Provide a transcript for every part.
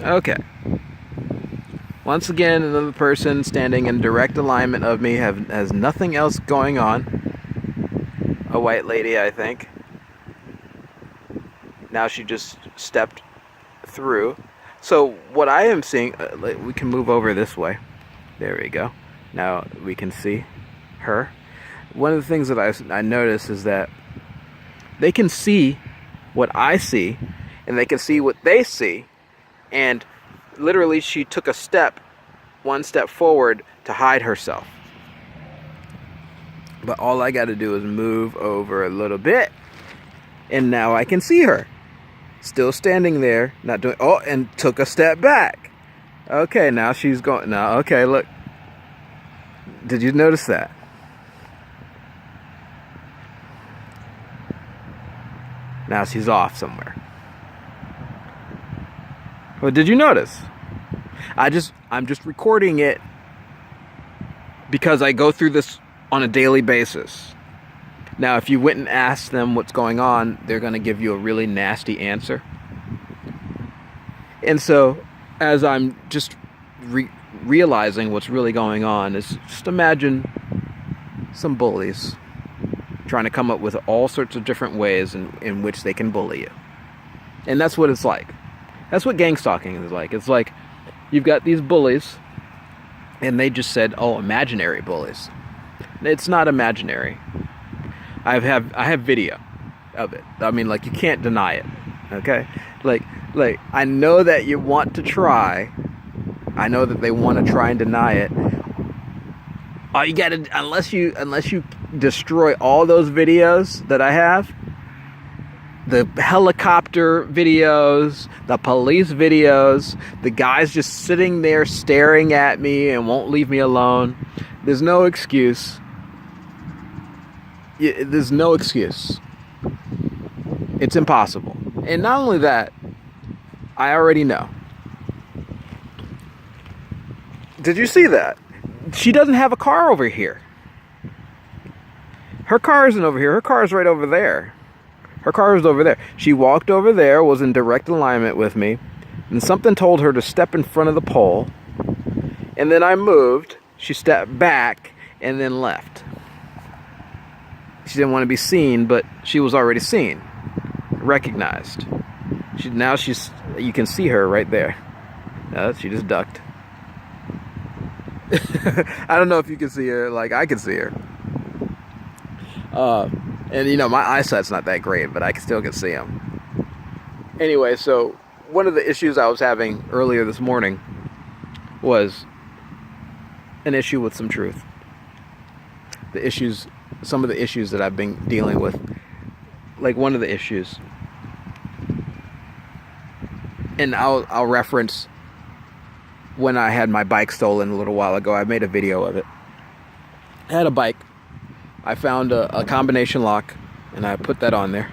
Okay. Once again, another person standing in direct alignment of me has nothing else going on. A white lady, I think. Now she just stepped through. So what I am seeing, we can move over this way. There we go. Now we can see her. One of the things that I notice is that they can see what I see, and they can see what they see, and literally she took one step forward to hide herself. But all I got to do is move over a little bit, and now I can see her. Still standing there, not doing, oh, and took a step back. Okay, now she's going, now, okay, look. Did you notice that? Now she's off somewhere. Well, did you notice? I'm just recording it because I go through this on a daily basis. Now, if you went and asked them what's going on, they're going to give you a really nasty answer. And so, as I'm just realizing what's really going on, is just imagine some bullies trying to come up with all sorts of different ways in which they can bully you. And that's what it's like. That's what gang stalking is like. It's like you've got these bullies, and they just said, oh, imaginary bullies. It's not imaginary. I have video of it. I mean, like, you can't deny it. Okay? Like I know that you want to try. I know that they want to try and deny it. All you gotta, unless you destroy all those videos that I have, the helicopter videos, the police videos, the guys just sitting there staring at me and won't leave me alone. There's no excuse. There's no excuse. It's impossible. And not only that, I already know. Did you see that? She doesn't have a car over here. Her car isn't over here. Her car is right over there. Her car is over there. She walked over there, was in direct alignment with me, and something told her to step in front of the pole. And then I moved. She stepped back and then left. She didn't want to be seen, but she was already seen, recognized. You can see her right there. She just ducked. I don't know if you can see her like I can see her. And you know, my eyesight's not that great, but I still can see them. Anyway, so one of the issues I was having earlier this morning was an issue with some truth. Some of the issues that I've been dealing with, like one of the issues, and I'll reference when I had my bike stolen a little while ago. I made a video of it. I had a bike. I found a combination lock, and I put that on there.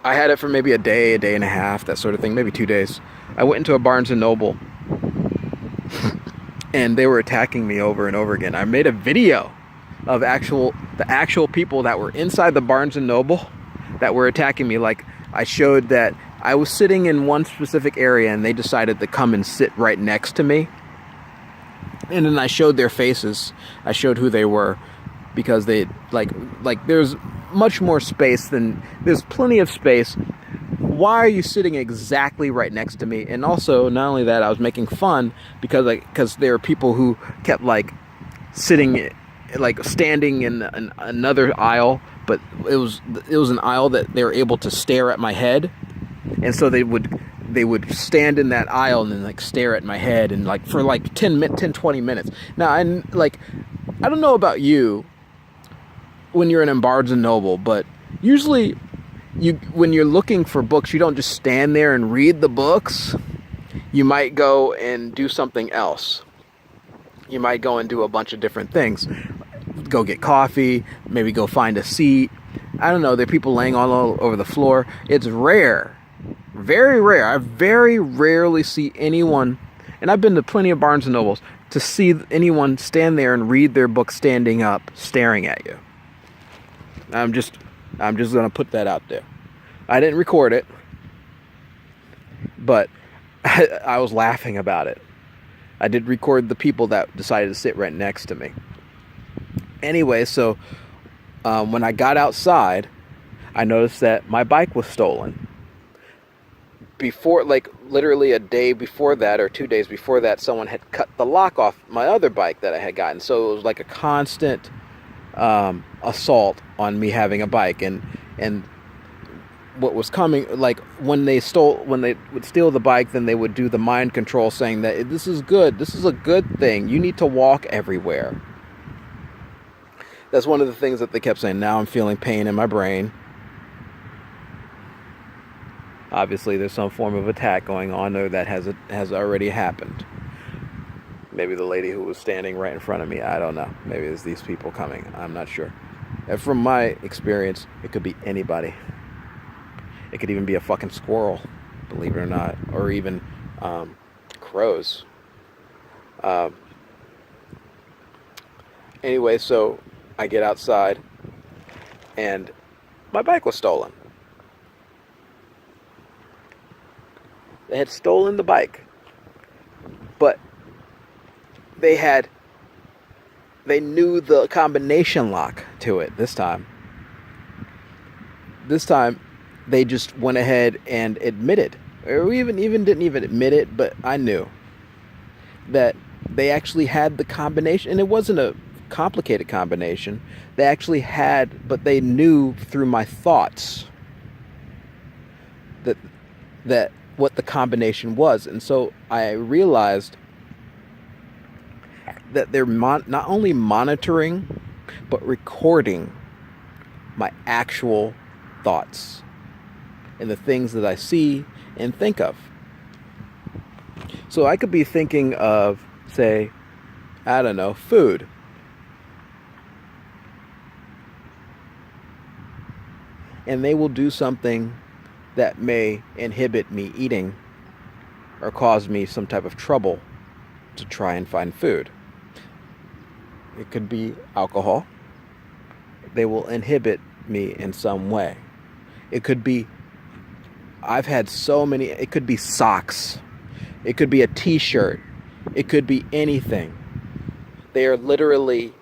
I had it for maybe a day and a half, that sort of thing, maybe 2 days. I went into a Barnes & Noble, and they were attacking me over and over again. I made a video of the actual people that were inside the Barnes & Noble that were attacking me. Like, I showed that I was sitting in one specific area, and they decided to come and sit right next to me. And then I showed their faces. I showed who they were, because they like there's much more space there's plenty of space. Why are you sitting exactly right next to me? And also, not only that, I was making fun because there are people who kept sitting, standing in another aisle, but it was an aisle that they were able to stare at my head, and so they would stand in that aisle and then stare at my head and for 20 minutes. Now, I don't know about you when you're in Barnes & Noble, but usually when you're looking for books, you don't just stand there and read the books. You might go and do something else. You might go and do a bunch of different things. Go get coffee, maybe go find a seat. I don't know, there are people laying all over the floor. It's rare. Very rare. I very rarely see anyone, and I've been to plenty of Barnes & Nobles, to see anyone stand there and read their book standing up, staring at you. I'm just going to put that out there. I didn't record it. but I was laughing about it. I did record the people that decided to sit right next to me. Anyway, so when I got outside, I noticed that my bike was stolen. Before, like literally a day before that, or 2 days before that, someone had cut the lock off my other bike that I had gotten. So it was like a constant assault on me having a bike. And what was coming, like when they would steal the bike, then they would do the mind control, saying that this is good, this is a good thing, you need to walk everywhere. That's one of the things that they kept saying. Now I'm feeling pain in my brain. Obviously there's some form of attack going on there that has already happened. Maybe the lady who was standing right in front of me, I don't know. Maybe it's these people coming, I'm not sure. And from my experience, it could be anybody. It could even be a fucking squirrel, believe it or not, or even crows. Anyway, so I get outside, and my bike was stolen. They had stolen the bike, but they knew the combination lock to it this time. This time, they just went ahead and admitted, or even didn't even admit it, but I knew that they actually had the combination, and it wasn't a complicated combination. They actually had, but they knew through my thoughts that what the combination was. And so I realized that they're not only monitoring, but recording my actual thoughts and the things that I see and think of. So I could be thinking of, say, I don't know, food. And they will do something that may inhibit me eating or cause me some type of trouble to try and find food. It could be alcohol. They will inhibit me in some way. It could be, I've had so many, it could be socks. It could be a t-shirt. It could be anything. They are literally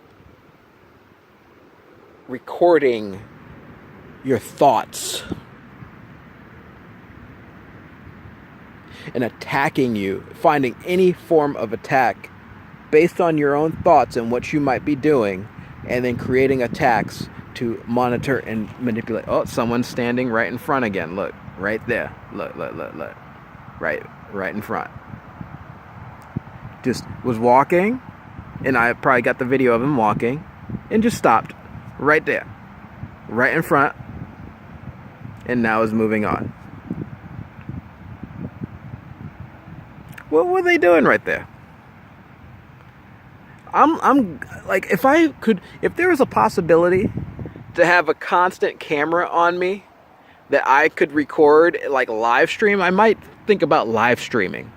recording your thoughts and attacking you, finding any form of attack based on your own thoughts and what you might be doing, and then creating attacks to monitor and manipulate. Oh, someone's standing right in front again. Look, right there. Look. Right in front. Just was walking, and I probably got the video of him walking, and just stopped right there, right in front, and now is moving on. What were they doing right there? I'm like, if there was a possibility to have a constant camera on me that I could record, like live stream, I might think about live streaming.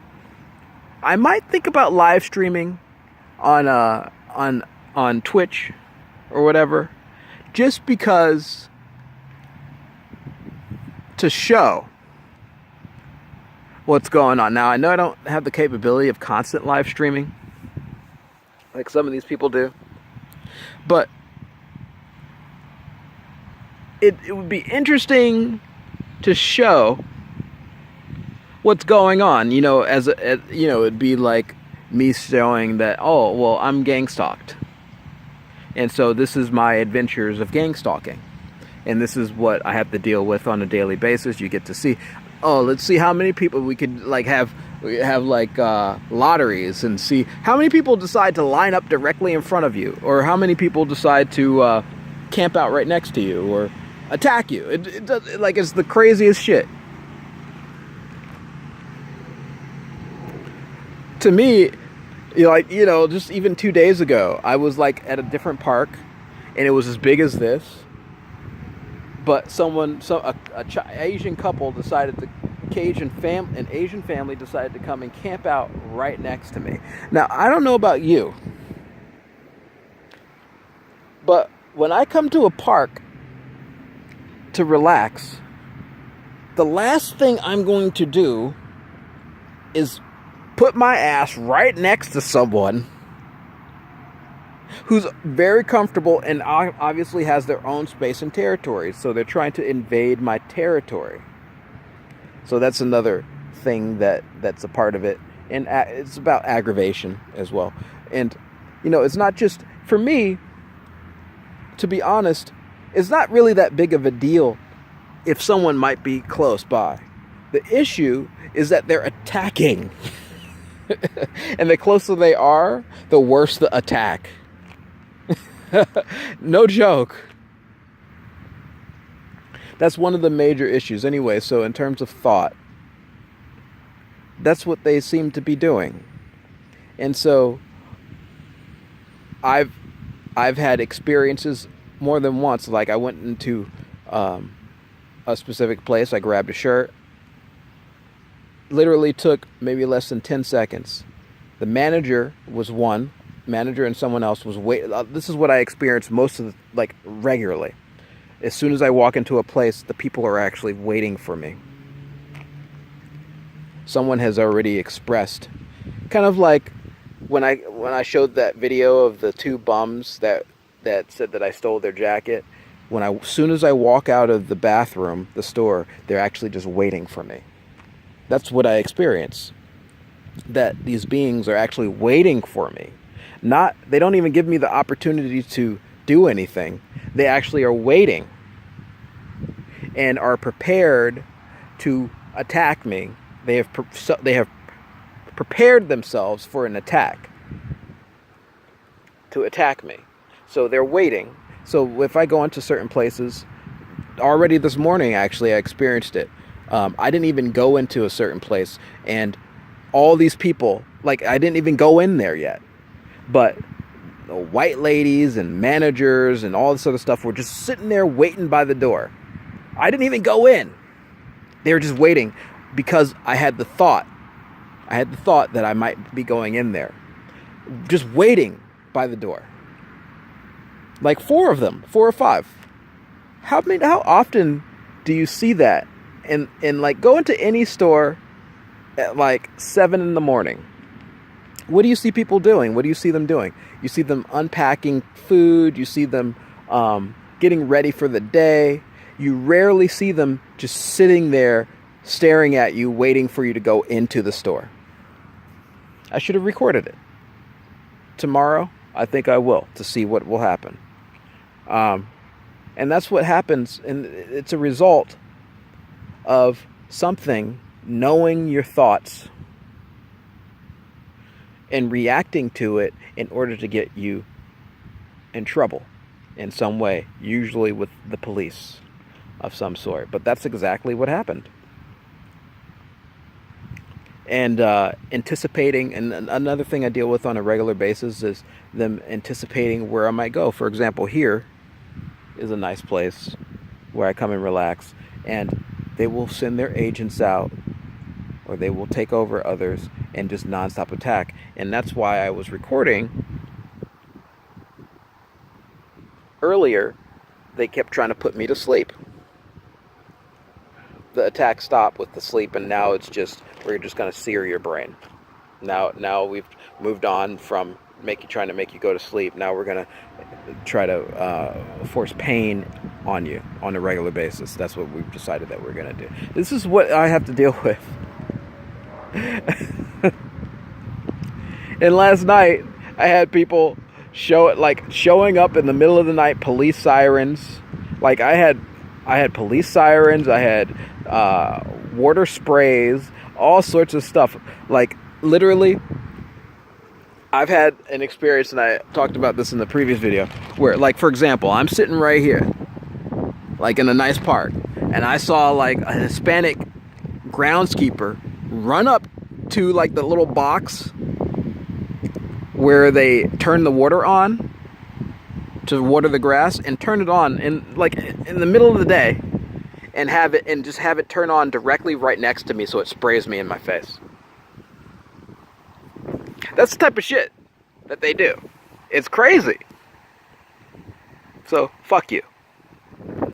I might think about live streaming on Twitch or whatever, just because, to show what's going on. Now, I know I don't have the capability of constant live streaming like some of these people do, but it would be interesting to show what's going on, you know, as you know, it'd be like me showing that, oh, well, I'm gang stalked, and so this is my adventures of gang stalking, and this is what I have to deal with on a daily basis. You get to see, oh, let's see how many people we could like have like lotteries, and see how many people decide to line up directly in front of you, or how many people decide to camp out right next to you or attack you. It does, like, it's the craziest shit. To me, you know, just even 2 days ago, I was like at a different park, and it was as big as this. But Asian couple decided to, an Asian family decided to come and camp out right next to me. Now, I don't know about you, but when I come to a park to relax, the last thing I'm going to do is put my ass right next to someone who's very comfortable and obviously has their own space and territory. So they're trying to invade my territory. So that's another thing that's a part of it. And it's about aggravation as well. And, it's not just, for me, to be honest, it's not really that big of a deal if someone might be close by. The issue is that they're attacking. And the closer they are, the worse the attack. No joke. That's one of the major issues anyway. So in terms of thought, that's what they seem to be doing. And so I've had experiences more than once. Like I went into a specific place. I grabbed a shirt. Literally took maybe less than 10 seconds. The manager and someone else was wait. This is what I experienced most of regularly. As soon as I walk into a place, the people are actually waiting for me. Someone has already expressed, kind of like when I showed that video of the two bums that said that I stole their jacket. As soon as I walk out of the bathroom, the store, they're actually just waiting for me. That's what I experience. That these beings are actually waiting for me. They don't even give me the opportunity to do anything. They actually are waiting and are prepared to attack me. They have prepared themselves for an attack to attack me. So they're waiting. So if I go into certain places, already this morning actually I experienced it. I didn't even go into a certain place, and all these people, I didn't even go in there yet, but the white ladies and managers and all this other stuff were just sitting there waiting by the door. I didn't even go in. They were just waiting because I had the thought that I might be going in there, just waiting by the door. Like 4 of them, 4 or 5. How often do you see that? And go into any store at 7 in the morning. What do you see people doing? What do you see them doing? You see them unpacking food. You see them getting ready for the day. You rarely see them just sitting there staring at you, waiting for you to go into the store. I should have recorded it. Tomorrow, I think I will, to see what will happen. And that's what happens, and it's a result of something knowing your thoughts and reacting to it in order to get you in trouble in some way, usually with the police of some sort. But that's exactly what happened. And anticipating, and another thing I deal with on a regular basis is them anticipating where I might go. For example, here is a nice place where I come and relax, and they will send their agents out, or they will take over others and just nonstop attack. And that's why I was recording earlier. They kept trying to put me to sleep. The attack stopped with the sleep, and now it's just, we're just going to sear your brain. Now we've moved on from trying to make you go to sleep. Now we're going to try to force pain on you on a regular basis. That's what we've decided that we're going to do. This is what I have to deal with. And last night I had people showing up in the middle of the night, police sirens. I had police sirens, I had water sprays, all sorts of stuff. Literally, I've had an experience, and I talked about this in the previous video, where, for example, I'm sitting right here, in a nice park, and I saw, a Hispanic groundskeeper run up to, the little box where they turn the water on to water the grass, and turn it on in the middle of the day, and just have it turn on directly right next to me so it sprays me in my face. That's the type of shit that they do. It's crazy. So, fuck you.